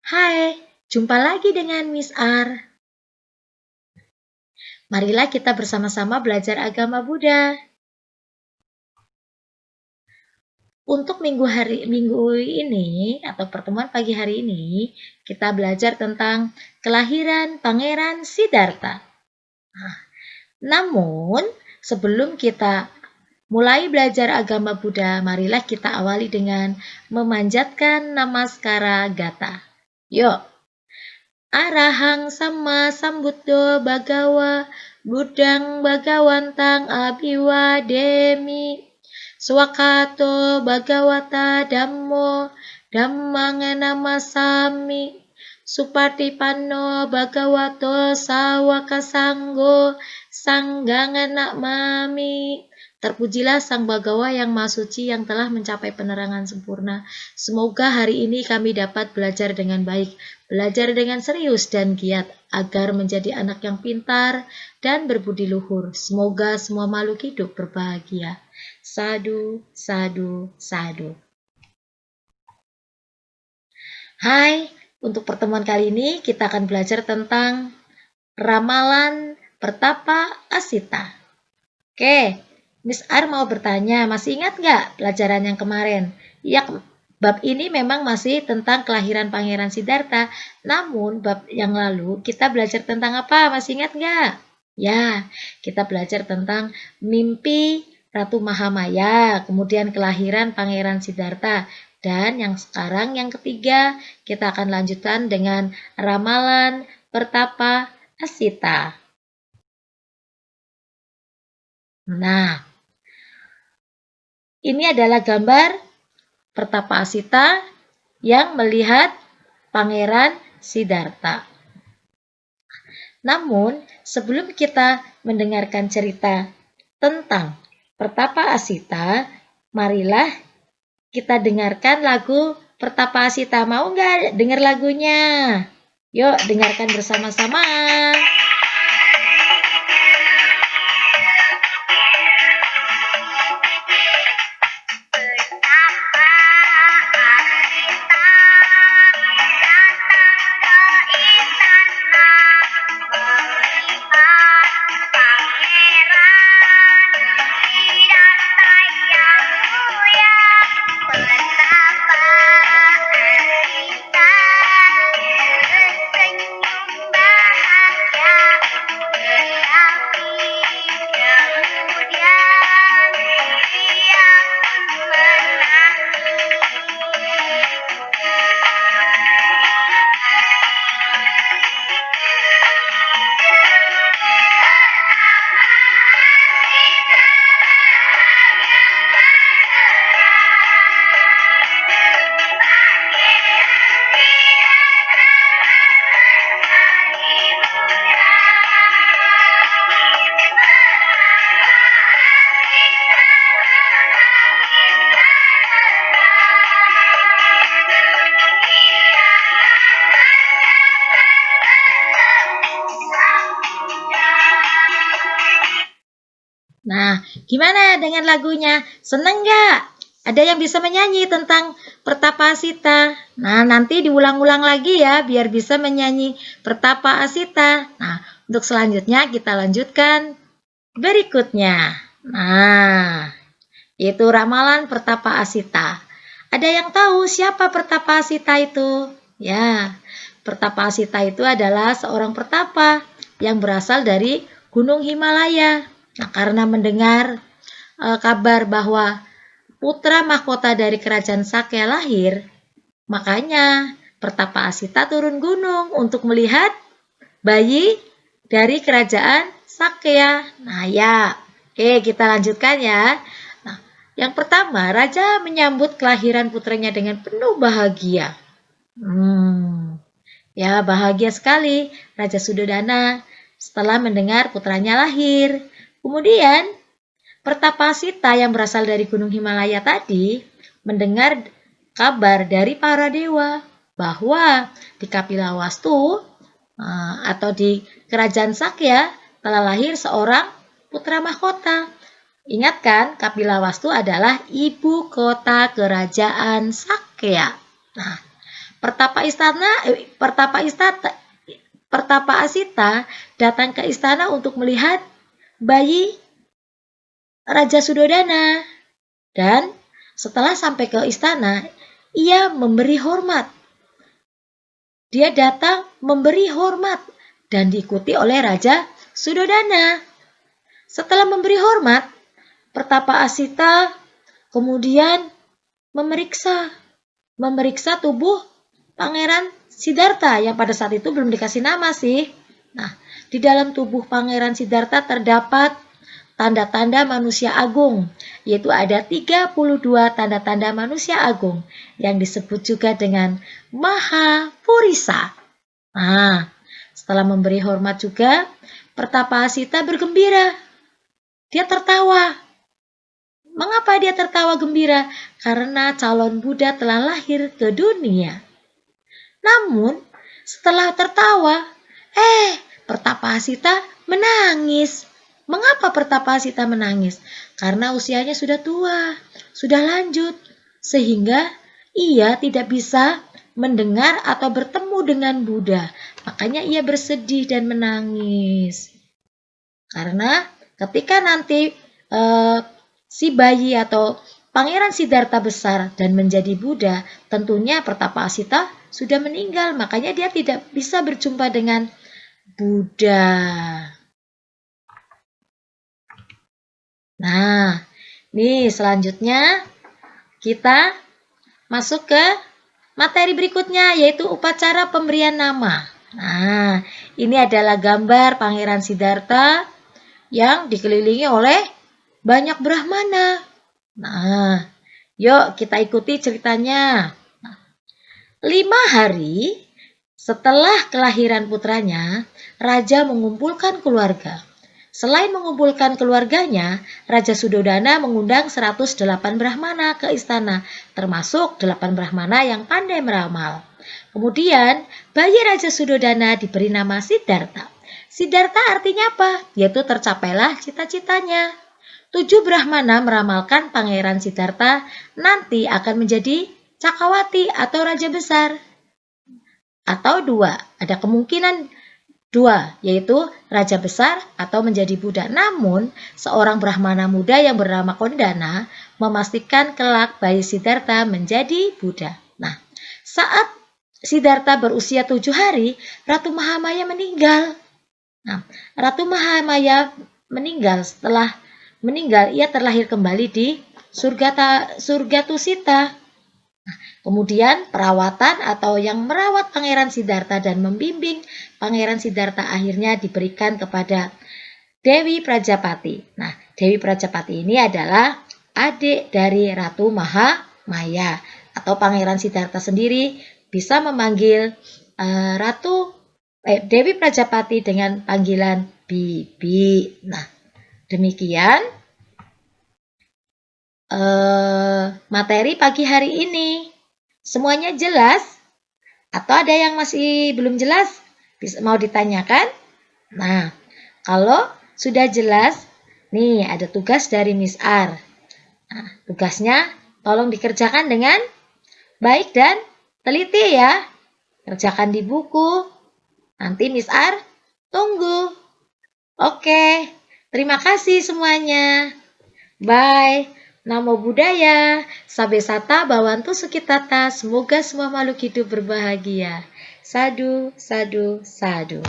Hai, jumpa lagi dengan Miss R. Marilah kita bersama-sama belajar agama Buddha. Untuk minggu ini atau pertemuan pagi hari ini, kita belajar tentang kelahiran Pangeran Siddhartha. Namun, sebelum kita mulai belajar agama Buddha, marilah kita awali dengan memanjatkan namaskara gata. Yuk! Arahang sama sambuddho bagawa buddhang bagawantang abiwademi swakato bagawata dhammo dhammang namasami supatipanno bagawato sawaka sanggo sanggang namami. Terpujilah Sang Bagawa yang Maha Suci yang telah mencapai penerangan sempurna. Semoga hari ini kami dapat belajar dengan baik, belajar dengan serius dan giat, agar menjadi anak yang pintar dan berbudi luhur. Semoga semua makhluk hidup berbahagia. Sadu, sadu, sadu. Hai, untuk pertemuan kali ini kita akan belajar tentang ramalan Pertapa Asita. Oke, Miss R mau bertanya, masih ingat nggak pelajaran yang kemarin? Ya, bab ini memang masih tentang kelahiran Pangeran Siddhartha. Namun, bab yang lalu kita belajar tentang apa? Masih ingat nggak? Ya, kita belajar tentang mimpi Ratu Mahamaya, kemudian kelahiran Pangeran Siddhartha. Dan yang sekarang, yang ketiga, kita akan lanjutkan dengan ramalan Pertapa Asita. Nah, ini adalah gambar Pertapa Asita yang melihat Pangeran Siddhartha. Namun, sebelum kita mendengarkan cerita tentang Pertapa Asita, marilah kita dengarkan lagu Pertapa Asita. Mau nggak dengar lagunya? Yuk, dengarkan bersama-sama. Nah, gimana dengan lagunya? Seneng nggak? Ada yang bisa menyanyi tentang Pertapa Asita? Nah, nanti diulang-ulang lagi ya, biar bisa menyanyi Pertapa Asita. Nah, untuk selanjutnya kita lanjutkan berikutnya. Nah, itu ramalan Pertapa Asita. Ada yang tahu siapa Pertapa Asita itu? Ya, Pertapa Asita itu adalah seorang pertapa yang berasal dari Gunung Himalaya. Nah, karena mendengar kabar bahwa putra mahkota dari kerajaan Sakya lahir, makanya Pertapa Asita turun gunung untuk melihat bayi dari kerajaan Sakya. Nah ya, oke kita lanjutkan ya. Nah, yang pertama, raja menyambut kelahiran putranya dengan penuh bahagia. Ya bahagia sekali Raja Suddhodana setelah mendengar putranya lahir. Kemudian Pertapa Asita yang berasal dari Gunung Himalaya tadi mendengar kabar dari para dewa bahwa di Kapilawastu atau di kerajaan Sakya telah lahir seorang putra mahkota. Ingat kan, Kapilawastu adalah ibu kota kerajaan Sakya. Nah, Pertapa Asita datang ke istana untuk melihat bayi Raja Sudodana. Dan setelah sampai ke istana, ia memberi hormat. Dia datang memberi hormat dan diikuti oleh Raja Sudodana. Setelah memberi hormat, Pertapa Asita kemudian memeriksa tubuh Pangeran Siddhartha yang pada saat itu belum dikasih nama sih. Nah, di dalam tubuh Pangeran Siddhartha terdapat tanda-tanda manusia agung, yaitu ada 32 tanda-tanda manusia agung yang disebut juga dengan Mahapurisa. Nah, setelah memberi hormat juga, Pertapa Asita bergembira. Dia tertawa. Mengapa dia tertawa gembira? Karena calon Buddha telah lahir ke dunia. Namun, setelah tertawa, Pertapa Asita menangis. Mengapa Pertapa Asita menangis? Karena usianya sudah tua, sudah lanjut, sehingga ia tidak bisa mendengar atau bertemu dengan Buddha. Makanya ia bersedih dan menangis. Karena ketika nanti si bayi atau Pangeran Siddhartha besar dan menjadi Buddha, tentunya Pertapa Asita sudah meninggal, makanya dia tidak bisa berjumpa dengan Buddha. Nah, nih selanjutnya kita masuk ke materi berikutnya, yaitu upacara pemberian nama. Nah, ini adalah gambar Pangeran Siddhartha yang dikelilingi oleh banyak brahmana. Nah, yuk kita ikuti ceritanya. 5 hari setelah kelahiran putranya, Raja mengumpulkan keluarga. Selain mengumpulkan keluarganya, Raja Sudodana mengundang 108 brahmana ke istana, termasuk 8 brahmana yang pandai meramal. Kemudian, bayi Raja Sudodana diberi nama Siddhartha. Siddhartha artinya apa? Yaitu tercapailah cita-citanya. 7 brahmana meramalkan Pangeran Siddhartha nanti akan menjadi Cakrawati atau Raja Besar. Atau 2, ada kemungkinan 2, yaitu Raja Besar atau menjadi Buddha. Namun, seorang brahmana muda yang bernama Kondana memastikan kelak bayi Siddhartha menjadi Buddha. Nah, saat Siddhartha berusia 7 hari, Ratu Mahamaya meninggal. Nah, Ratu Mahamaya meninggal. Setelah meninggal, ia terlahir kembali di surga Tusita. Kemudian perawatan atau yang merawat Pangeran Siddhartha dan membimbing Pangeran Siddhartha akhirnya diberikan kepada Dewi Prajapati. Nah, Dewi Prajapati ini adalah adik dari Ratu Mahamaya, atau Pangeran Siddhartha sendiri bisa memanggil Dewi Prajapati dengan panggilan Bibi. Nah, demikian materi pagi hari ini. Semuanya jelas? Atau ada yang masih belum jelas? Mau ditanyakan? Nah, kalau sudah jelas, nih ada tugas dari Miss R. Nah, tugasnya tolong dikerjakan dengan baik dan teliti ya. Kerjakan di buku. Nanti Miss R tunggu. Oke, terima kasih semuanya. Bye. Namo Buddhaya, Sabe Sata Bhawantu Sukitata, semoga semua makhluk hidup berbahagia. Sadu, sadu, sadu.